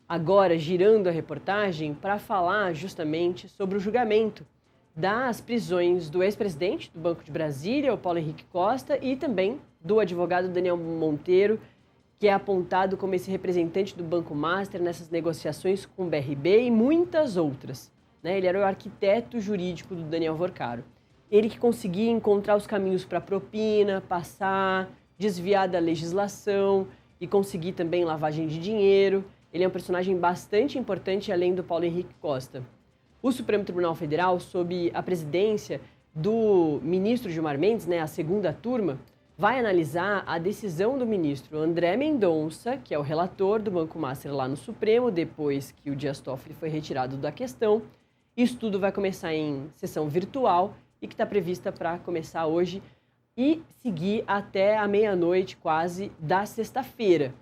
agora girando a reportagem para falar justamente sobre o julgamento das prisões do ex-presidente do Banco de Brasília, o Paulo Henrique Costa, e também do advogado Daniel Monteiro, que é apontado como esse representante do Banco Master nessas negociações com o BRB e muitas outras. Ele era o arquiteto jurídico do Daniel Vorcaro. Ele que conseguia encontrar os caminhos para propina, passar, desviar da legislação e conseguir também lavagem de dinheiro. Ele é um personagem bastante importante, além do Paulo Henrique Costa. O Supremo Tribunal Federal, sob a presidência do ministro Gilmar Mendes, a segunda turma, vai analisar a decisão do ministro André Mendonça, que é o relator do Banco Master lá no Supremo, depois que o Dias Toffoli foi retirado da questão. Isso tudo vai começar em sessão virtual e que está prevista para começar hoje e seguir até a meia-noite quase da sexta-feira.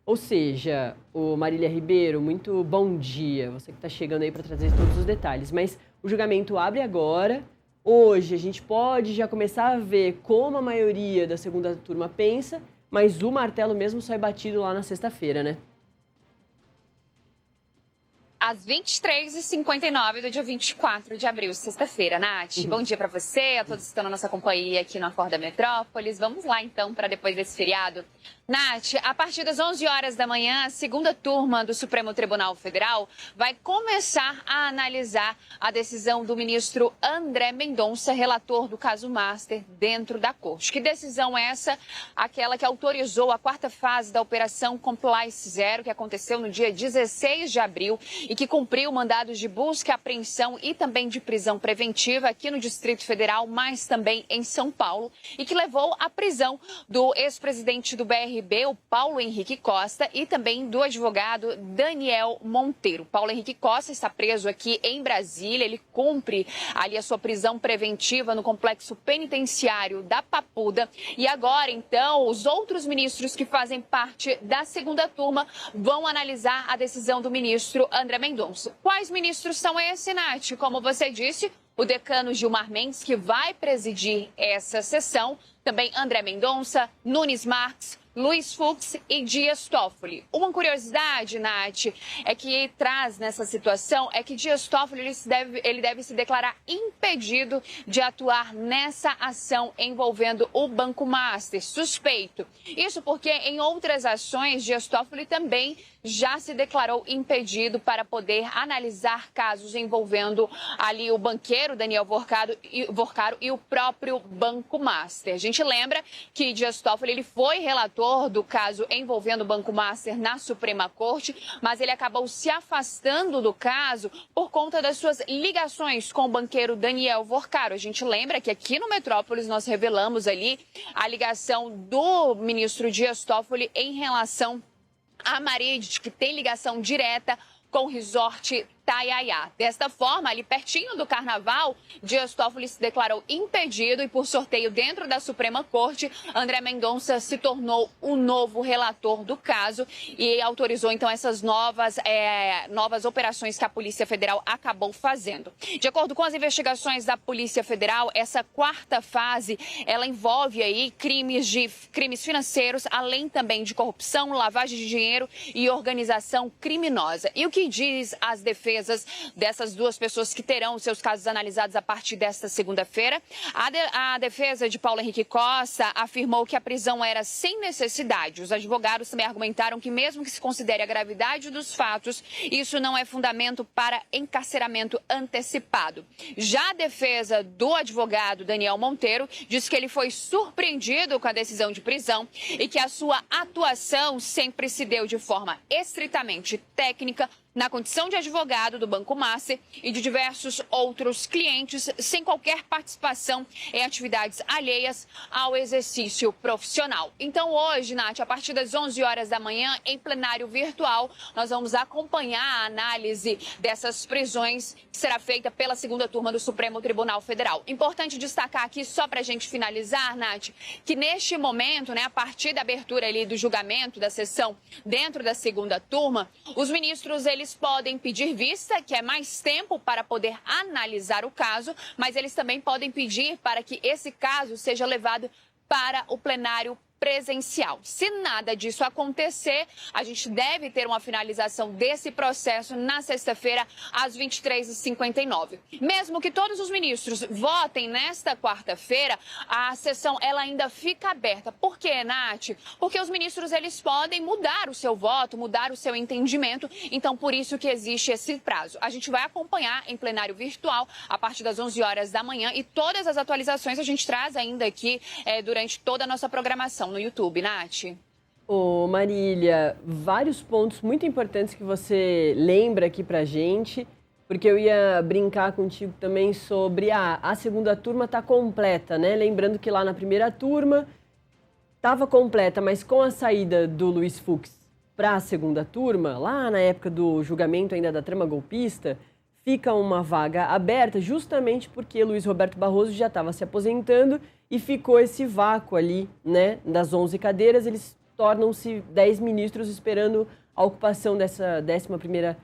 Ou seja, o Marília Ribeiro, muito bom dia, você que está chegando aí para trazer todos os detalhes. Mas o julgamento abre agora. Hoje a gente pode já começar a ver como a maioria da segunda turma pensa, mas o martelo mesmo só é batido lá na sexta-feira, né? Às 23h59 do dia 24 de abril, sexta-feira. Nath, bom dia para você, a todos que estão na nossa companhia aqui no Acorda Metrópolis. Vamos lá, então, para depois desse feriado. Nath, a partir das 11 horas da manhã, a segunda turma do Supremo Tribunal Federal vai começar a analisar a decisão do ministro André Mendonça, relator do caso Master, dentro da corte. Que decisão é essa? Aquela que autorizou a quarta fase da Operação Compliance Zero, que aconteceu no dia 16 de abril e que cumpriu mandados de busca, apreensão e também de prisão preventiva aqui no Distrito Federal, mas também em São Paulo, e que levou à prisão do ex-presidente do BRB, o Paulo Henrique Costa, e também do advogado Daniel Monteiro. Paulo Henrique Costa está preso aqui em Brasília, ele cumpre ali a sua prisão preventiva no complexo penitenciário da Papuda. E agora, então, os outros ministros que fazem parte da segunda turma vão analisar a decisão do ministro André Mendonça. Quais ministros são esses, Nath? Como você disse, o decano Gilmar Mendes, que vai presidir essa sessão, também André Mendonça, Nunes Marques, Luiz Fux e Dias Toffoli. Uma curiosidade, Nath, é que traz nessa situação é que Dias Toffoli ele deve se declarar impedido de atuar nessa ação envolvendo o Banco Master, suspeito. Isso porque em outras ações, Dias Toffoli também já se declarou impedido para poder analisar casos envolvendo ali o banqueiro Daniel Vorcaro e o próprio Banco Master. A gente lembra que Dias Toffoli ele foi relator do caso envolvendo o Banco Master na Suprema Corte, mas ele acabou se afastando do caso por conta das suas ligações com o banqueiro Daniel Vorcaro. A gente lembra que aqui no Metrópolis nós revelamos ali a ligação do ministro Dias Toffoli em relação a Marede, que tem ligação direta com o resort Taiaiá. Desta forma, ali pertinho do Carnaval, Dias Toffoli se declarou impedido e, por sorteio dentro da Suprema Corte, André Mendonça se tornou o novo relator do caso e autorizou, então, essas novas operações que a Polícia Federal acabou fazendo. De acordo com as investigações da Polícia Federal, essa quarta fase, ela envolve aí crimes financeiros, além também de corrupção, lavagem de dinheiro e organização criminosa. E o que diz as defesas dessas duas pessoas que terão seus casos analisados a partir desta segunda-feira? A defesa de Paulo Henrique Costa afirmou que a prisão era sem necessidade. Os advogados também argumentaram que, mesmo que se considere a gravidade dos fatos, isso não é fundamento para encarceramento antecipado. Já a defesa do advogado Daniel Monteiro diz que ele foi surpreendido com a decisão de prisão e que a sua atuação sempre se deu de forma estritamente técnica, na condição de advogado do Banco Master e de diversos outros clientes, sem qualquer participação em atividades alheias ao exercício profissional. Então hoje, Nath, a partir das 11 horas da manhã, em plenário virtual, nós vamos acompanhar a análise dessas prisões que será feita pela segunda turma do Supremo Tribunal Federal. Importante destacar aqui, só para a gente finalizar, Nath, que neste momento, a partir da abertura ali do julgamento da sessão dentro da segunda turma, os ministros, eles podem pedir vista, que é mais tempo para poder analisar o caso, mas eles também podem pedir para que esse caso seja levado para o plenário presencial. Se nada disso acontecer, a gente deve ter uma finalização desse processo na sexta-feira, às 23h59. Mesmo que todos os ministros votem nesta quarta-feira, a sessão ela ainda fica aberta. Por quê, Nath? Porque os ministros eles podem mudar o seu voto, mudar o seu entendimento, então por isso que existe esse prazo. A gente vai acompanhar em plenário virtual a partir das 11 horas da manhã e todas as atualizações a gente traz ainda aqui durante toda a nossa programação no YouTube, Nath. Ô Marília, vários pontos muito importantes que você lembra aqui pra gente, porque eu ia brincar contigo também sobre a segunda turma tá completa, né? Lembrando que lá na primeira turma estava completa, mas com a saída do Luiz Fux para a segunda turma, lá na época do julgamento ainda da trama golpista, fica uma vaga aberta justamente porque Luiz Roberto Barroso já estava se aposentando e ficou esse vácuo ali, né? Das 11 cadeiras, eles tornam-se 10 ministros esperando a ocupação dessa 11ª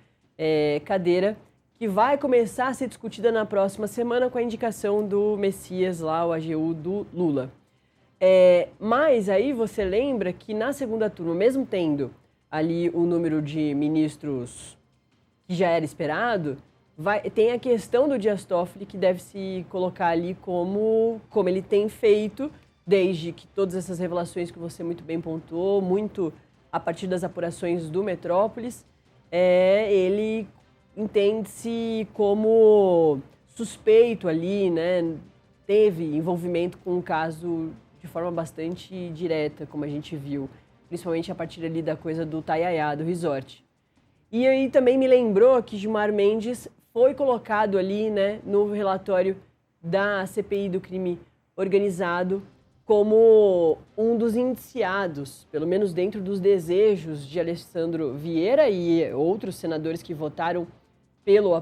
cadeira, que vai começar a ser discutida na próxima semana com a indicação do Messias lá, o AGU do Lula. Mas aí você lembra que na segunda turma, mesmo tendo ali o número de ministros que já era esperado, tem a questão do Dias Toffoli que deve se colocar ali como ele tem feito desde que todas essas revelações que você muito bem pontuou, muito a partir das apurações do Metrópolis, ele entende-se como suspeito ali, né? Teve envolvimento com um caso de forma bastante direta, como a gente viu, principalmente a partir ali da coisa do Taiaiá, do resort. E aí também me lembrou que Gilmar Mendes foi colocado ali, né, no relatório da CPI do crime organizado como um dos indiciados, pelo menos dentro dos desejos de Alessandro Vieira e outros senadores que votaram pela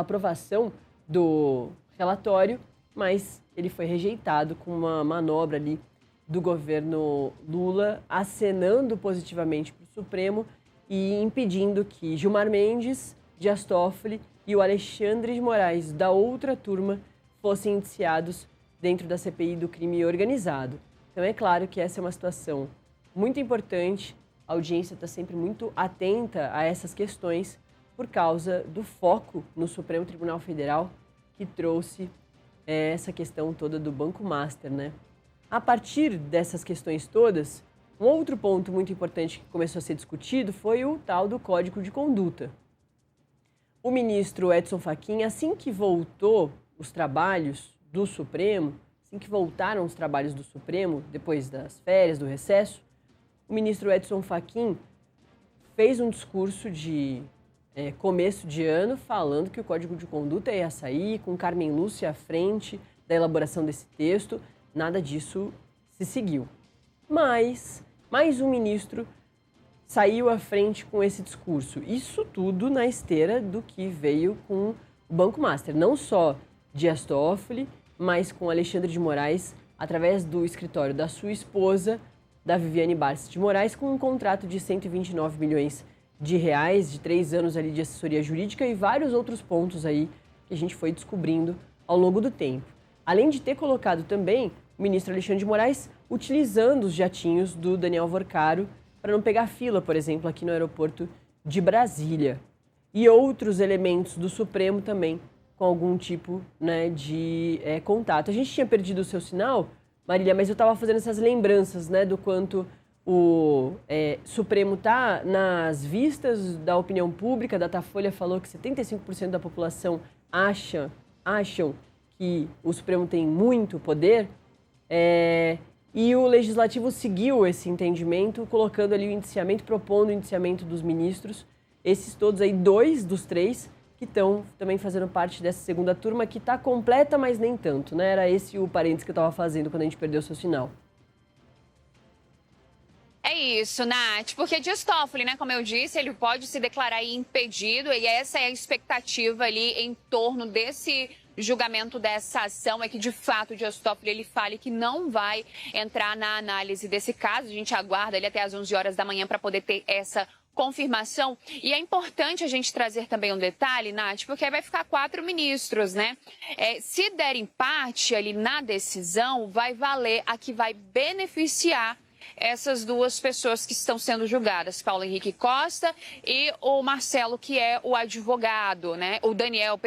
aprovação do relatório, mas ele foi rejeitado com uma manobra ali do governo Lula, acenando positivamente para o Supremo e impedindo que Gilmar Mendes, Dias Toffoli e o Alexandre de Moraes, da outra turma, fossem indiciados dentro da CPI do crime organizado. Então é claro que essa é uma situação muito importante, a audiência está sempre muito atenta a essas questões por causa do foco no Supremo Tribunal Federal que trouxe essa questão toda do Banco Master, né? A partir dessas questões todas, um outro ponto muito importante que começou a ser discutido foi o tal do Código de Conduta. O ministro Edson Fachin, assim que voltou os trabalhos do Supremo, assim que voltaram os trabalhos do Supremo, depois das férias, do recesso, o ministro Edson Fachin fez um discurso de começo de ano falando que o Código de Conduta ia sair, com Carmen Lúcia à frente da elaboração desse texto. Nada disso se seguiu. Mas mais um ministro saiu à frente com esse discurso. Isso tudo na esteira do que veio com o Banco Master. Não só Dias Toffoli, mas com Alexandre de Moraes, através do escritório da sua esposa, da Viviane Barça de Moraes, com um contrato de 129 milhões de reais, de 3 anos ali de assessoria jurídica e vários outros pontos aí que a gente foi descobrindo ao longo do tempo. Além de ter colocado também o ministro Alexandre de Moraes utilizando os jatinhos do Daniel Vorcaro para não pegar fila, por exemplo, aqui no aeroporto de Brasília. E outros elementos do Supremo também com algum tipo, né, de contato. A gente tinha perdido o seu sinal, Marília, mas eu estava fazendo essas lembranças, né, do quanto o Supremo está nas vistas da opinião pública. A Datafolha falou que 75% da população acham que o Supremo tem muito poder, e o Legislativo seguiu esse entendimento, colocando ali o indiciamento, propondo o indiciamento dos ministros, esses todos aí, 2 dos 3, que estão também fazendo parte dessa segunda turma, que está completa, mas nem tanto, né? Era esse o parênteses que eu estava fazendo quando a gente perdeu o seu sinal. É isso, Nath, porque Dias Toffoli, né, como eu disse, ele pode se declarar impedido e essa é a expectativa ali em torno desse julgamento dessa ação, é que de fato o Dias Toffoli ele fale que não vai entrar na análise desse caso. A gente aguarda ele até às 11 horas da manhã para poder ter essa confirmação. E é importante a gente trazer também um detalhe, Nath, porque aí vai ficar 4 ministros, né? Se der empate ali na decisão, vai valer a que vai beneficiar essas duas pessoas que estão sendo julgadas, Paulo Henrique Costa e o Marcelo, que é o advogado, né? O Daniel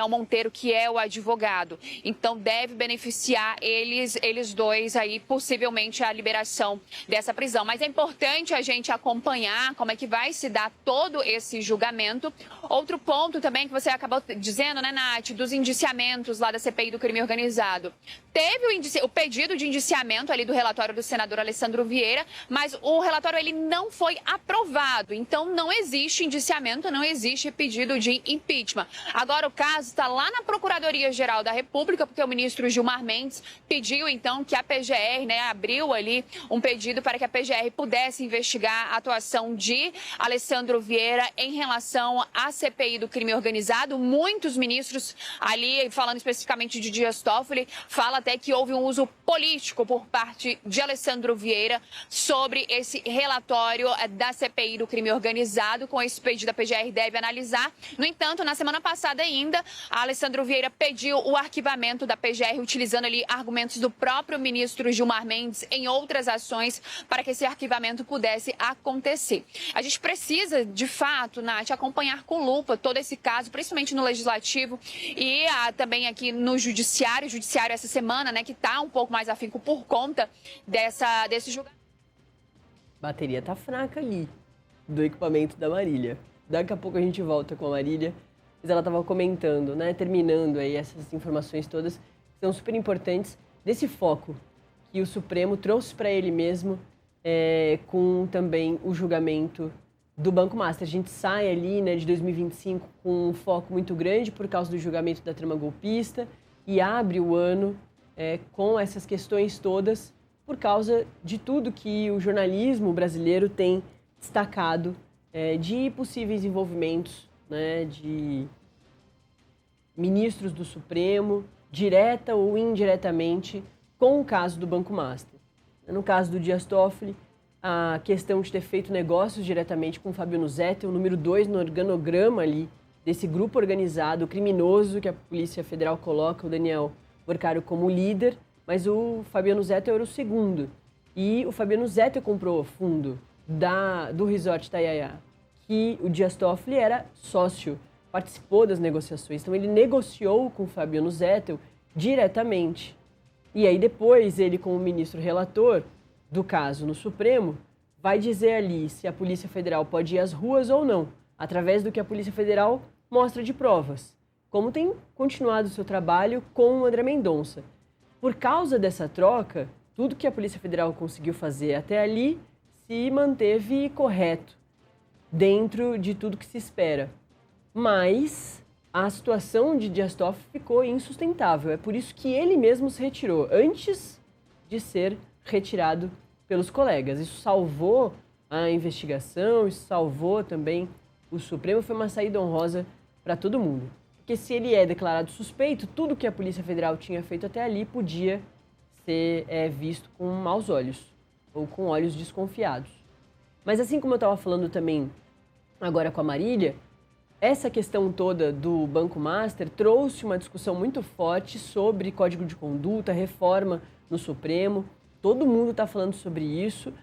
Monteiro, que é o advogado. Então deve beneficiar eles dois aí, possivelmente, a liberação dessa prisão. Mas é importante a gente acompanhar como é que vai se dar todo esse julgamento. Outro ponto também que você acabou dizendo, né, Nath, dos indiciamentos lá da CPI do crime organizado. Teve o pedido de indiciamento ali do relatório do senador Alessandro Vieira, mas o relatório ele não foi aprovado. Então não existe indiciamento, não existe pedido de impeachment. Agora o caso está lá na Procuradoria-Geral da República, porque o ministro Gilmar Mendes pediu então que a PGR, né, abriu ali um pedido para que a PGR pudesse investigar a atuação de Alessandro Vieira em relação à CPI do crime organizado. Muitos ministros ali, falando especificamente de Dias Toffoli, fala até que houve um uso político por parte de Alessandro Vieira sobre esse relatório da CPI do crime organizado. Com esse pedido, a PGR deve analisar. No entanto, na semana passada ainda, a Alessandro Vieira pediu o arquivamento da PGR, utilizando ali argumentos do próprio ministro Gilmar Mendes em outras ações para que esse arquivamento pudesse acontecer. A gente precisa, de fato, Nath, acompanhar com lupa todo esse caso, principalmente no Legislativo e também aqui no Judiciário. O Judiciário essa semana, né, que está um pouco mais afinco por conta desse julgamento. Bateria tá fraca ali, do equipamento da Marília. Daqui a pouco a gente volta com a Marília, mas ela estava comentando, né, terminando aí essas informações todas, que são super importantes, desse foco que o Supremo trouxe para ele mesmo, com também o julgamento do Banco Master. A gente sai ali, né, de 2025 com um foco muito grande por causa do julgamento da trama golpista e abre o ano com essas questões todas por causa de tudo que o jornalismo brasileiro tem destacado de possíveis envolvimentos, né, de ministros do Supremo, direta ou indiretamente, com o caso do Banco Master. No caso do Dias Toffoli, a questão de ter feito negócios diretamente com o Fabiano Zettel, o número 2 no organograma ali desse grupo organizado criminoso que a Polícia Federal coloca o Daniel Borcário como líder, mas o Fabiano Zettel era o segundo. E o Fabiano Zettel comprou fundo do Resort Itaiaia, que o Dias Toffoli era sócio, participou das negociações. Então ele negociou com o Fabiano Zettel diretamente. E aí depois ele, como ministro relator do caso no Supremo, vai dizer ali se a Polícia Federal pode ir às ruas ou não, através do que a Polícia Federal mostra de provas, como tem continuado o seu trabalho com o André Mendonça. Por causa dessa troca, tudo que a Polícia Federal conseguiu fazer até ali se manteve correto, dentro de tudo que se espera. Mas a situação de Dias Toffoli ficou insustentável. É por isso que ele mesmo se retirou, antes de ser retirado pelos colegas. Isso salvou a investigação, isso salvou também o Supremo. Foi uma saída honrosa para todo mundo. Porque se ele é declarado suspeito, tudo que a Polícia Federal tinha feito até ali podia ser visto com maus olhos ou com olhos desconfiados. Mas assim como eu estava falando também agora com a Marília, essa questão toda do Banco Master trouxe uma discussão muito forte sobre código de conduta, reforma no Supremo. Todo mundo está falando sobre isso,